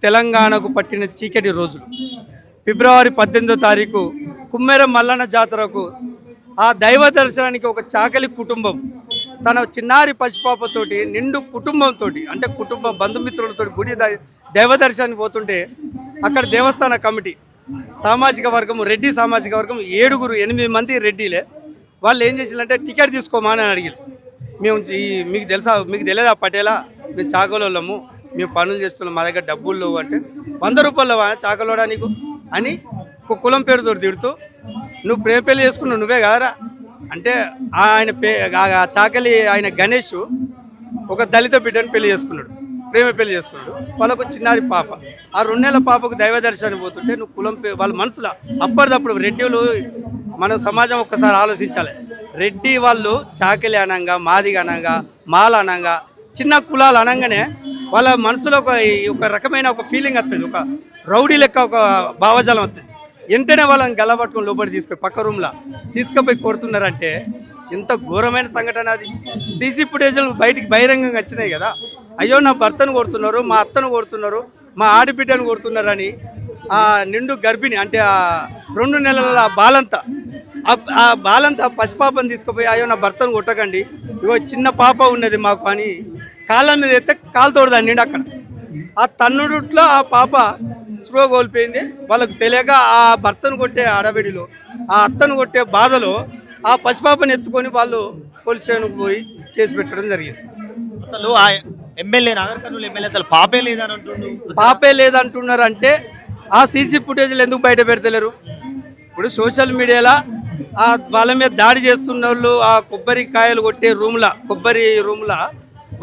తెలంగాణకు పట్టిన చీకటి రోజులు. ఫిబ్రవరి 18వ తారీఖు కుమ్మెర మల్లన్న జాతరకు ఆ దైవ దర్శనానికి ఒక చాకలి కుటుంబం తన చిన్నారి పసిపాపతోటి నిండు కుటుంబంతో అంటే కుటుంబ బంధుమిత్రులతో గుడి దైవ దర్శనానికి పోతుంటే అక్కడ దేవస్థాన కమిటీ సామాజిక వర్గం రెడ్డి సామాజిక వర్గం 8 మంది రెడ్డిలే వాళ్ళు ఏం చేసిందంటే టికెట్ తీసుకోమని అడిగారు. మేము మీకు తెలియదా పటేలా, మేము చాకలోళ్ళము, మేము పనులు చేస్తున్నాం, మా దగ్గర డబ్బులు లేవు అంటే 100 రూపాయలు చాకలోడా నీకు అని ఒక కులం పేరుతో తిడుతూ నువ్వు ప్రేమ పెళ్లి చేసుకున్నావు నువ్వే కాదరా అంటే ఆయన చాకలి ఆయన గణేష్ ఒక దళిత బిడ్డను పెళ్లి చేసుకున్నాడు, ప్రేమ పెళ్లి చేసుకున్నాడు. వాళ్ళకు చిన్నారి పాప, ఆ 2 నెలల పాపకు దైవ దర్శనానికి పోతుంటే నువ్వు కులం వాళ్ళ మనసులో అప్పటిదప్పుడు రెడ్డిలు మన సమాజం ఒక్కసారి ఆలోచించాలి. రెడ్డి వాళ్ళు చాకలి అనంగా మాదిగ అనంగా మాల అనంగా చిన్న కులాలు అనగానే వాళ్ళ మనసులో ఒక రకమైన ఒక ఫీలింగ్ వస్తుంది, ఒక రౌడీ లెక్క ఒక భావజాలం వస్తుంది. వెంటనే వాళ్ళని గల్లబట్టుకొని లోపలి తీసుకొని పక్క రూమ్లో తీసుకుపోయి కొడుతున్నారంటే ఎంత ఘోరమైన సంఘటన అది. సీసీ ఫుటేజ్లు బయటికి బహిరంగంగా వచ్చినాయి కదా. అయ్యో నా భర్తను కొడుతున్నారు, మా అత్తను కొడుతున్నారు, మా ఆడబిడ్డను కొడుతున్నారని ఆ నిండు గర్భిణి అంటే ఆ 2 నెలల ఆ బాలంతా పసిపాపని తీసుకుపోయి అయ్యో నా భర్తను కొట్టకండి, ఇగో చిన్న పాప ఉన్నది మాకు అని కాళ్ళ మీద ఎత్తే కాలు తోడదాన్ని నిండు అక్కడ. ఆ తన్నుడుట్లో ఆ పాప స్పృహ కోల్పోయింది. వాళ్ళకు తెలియక ఆ భర్తను కొట్టే ఆడబిడిలో ఆ అత్తను కొట్టే బాధలో ఆ పసిపాపని ఎత్తుకొని వాళ్ళు పోలీస్ స్టేషన్కి పోయి కేసు పెట్టడం జరిగింది. అసలు ఆ ఎమ్మెల్యే నాగర్ కర్నూలు ఎమ్మెల్యే అసలు పాపే లేదని అంటుండ్రు. పాపే లేదంటున్నారు అంటే ఆ సీసీ ఫుటేజ్లు ఎందుకు బయట పెడతలేరు? ఇప్పుడు సోషల్ మీడియాలో వాళ్ళ మీద దాడి చేస్తున్న వాళ్ళు ఆ కొబ్బరికాయలు కొట్టే కొబ్బరి రూమ్లో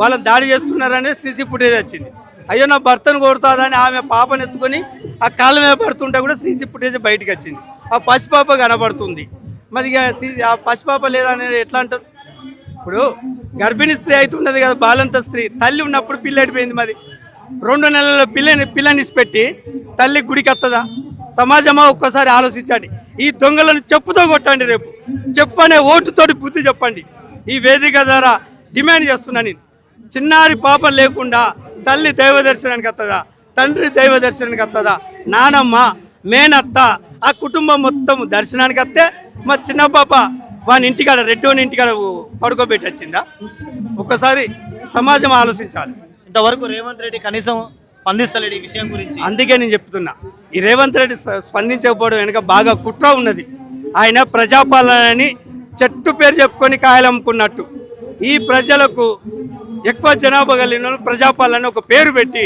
వాళ్ళని దాడి చేస్తున్నారనే సీసీ ఫుటేజ్ వచ్చింది. అయ్యో నా భర్తను కొడుతుందని ఆమె పాపను ఎత్తుకొని ఆ కాళ్ళ మీద పడుతుంటే కూడా సీసీ ఫుటేజ్ బయటకు వచ్చింది. ఆ పసిపాప కనబడుతుంది. మరి ఆ పసిపాప లేదని ఎట్లా అంటారు? ఇప్పుడు గర్భిణీ స్త్రీ అవుతున్నది కదా, బాలంత స్త్రీ తల్లి ఉన్నప్పుడు పిల్ల అయిపోయింది. మరి 2 నెలల పిల్లని పెట్టి తల్లి గుడికి వస్తుందా? సమాజమా ఒక్కసారి ఆలోచించండి. ఈ దొంగలను చెప్పుతో కొట్టండి, రేపు చెప్పనే ఓటుతోటి బుద్ధి చెప్పండి. ఈ వేదిక ద్వారా డిమాండ్ చేస్తున్నా నేను. చిన్నారి పాప లేకుండా తల్లి దైవ దర్శనానికి వస్తుందా? తండ్రి దైవ దర్శనానికి వస్తుందా? నానమ్మ మేనత్త ఆ కుటుంబం మొత్తం దర్శనానికి వస్తే మా చిన్న పాప వాని ఇంటికాడ రెడ్డిని ఇంటికాడ పడుకోబెట్టి వచ్చిందా? ఒక్కసారి సమాజం ఆలోచించాలి. ఇంతవరకు రేవంత్ రెడ్డి కనీసం స్పందిస్తలేడు ఈ విషయం గురించి. అందుకే నేను చెప్తున్నా, ఈ రేవంత్ రెడ్డి స్పందించకపోవడం వెనుక బాగా కుట్ర ఉన్నది. ఆయన ప్రజాపాలనని చెట్టు పేరు చెప్పుకొని కాయలు అమ్ముకున్నట్టు ఈ ప్రజలకు ఎక్కువ జనాభా కలిగిన ప్రజాపాలన ఒక పేరు పెట్టి